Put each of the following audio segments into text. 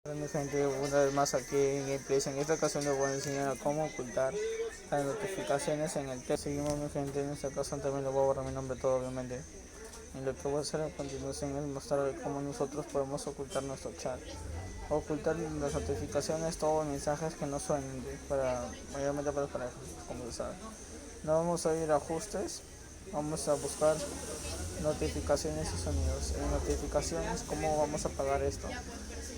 Hola mi gente, una vez más aquí en Gameplays. En esta ocasión les voy a enseñar a cómo ocultar las notificaciones en el texto. Seguimos mi gente, en esta ocasión también le voy a borrar mi nombre todo obviamente. Y lo que voy a hacer a continuación es mostrar cómo nosotros podemos ocultar nuestro chat. Ocultar las notificaciones, todos los mensajes que no suenen, mayormente para las parejas, como se sabe. No vamos a ir a ajustes, vamos a buscar notificaciones y sonidos. En notificaciones, ¿cómo vamos a apagar esto?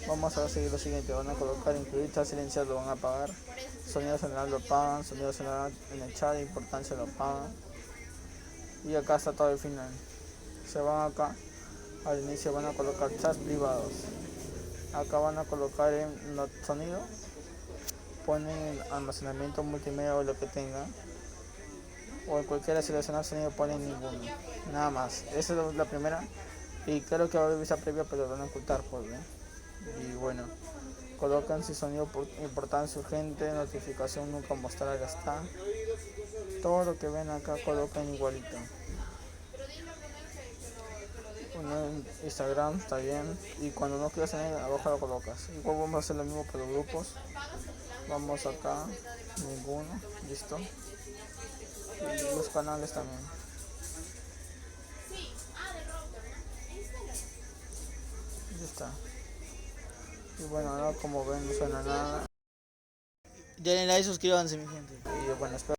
Vamos a seguir lo siguiente, van a colocar incluir chat silenciado, lo van a apagar, sonido general lo apagan, sonido general en el chat de importancia lo apagan, y acá está todo el final. Se van acá, al inicio van a colocar chats privados, acá van a colocar en sonido, ponen almacenamiento multimedia o lo que tengan, o en cualquiera seleccionar sonido ponen ninguno, nada más. Esa es la primera, y creo que va a haber vista previa pero lo van a ocultar pues, ¿eh? Y bueno, colocan si sonido importancia urgente, notificación nunca mostrar, ya está. Todo lo que ven acá colocan igualito. Bueno, en Instagram está bien, y cuando no quieras en abajo lo colocas. Igual vamos a hacer lo mismo para los grupos. Vamos acá, ninguno, listo. Y los canales también. Ya está. Y bueno, ahora como ven no suena nada. Denle like, suscríbanse mi gente. Y bueno, espero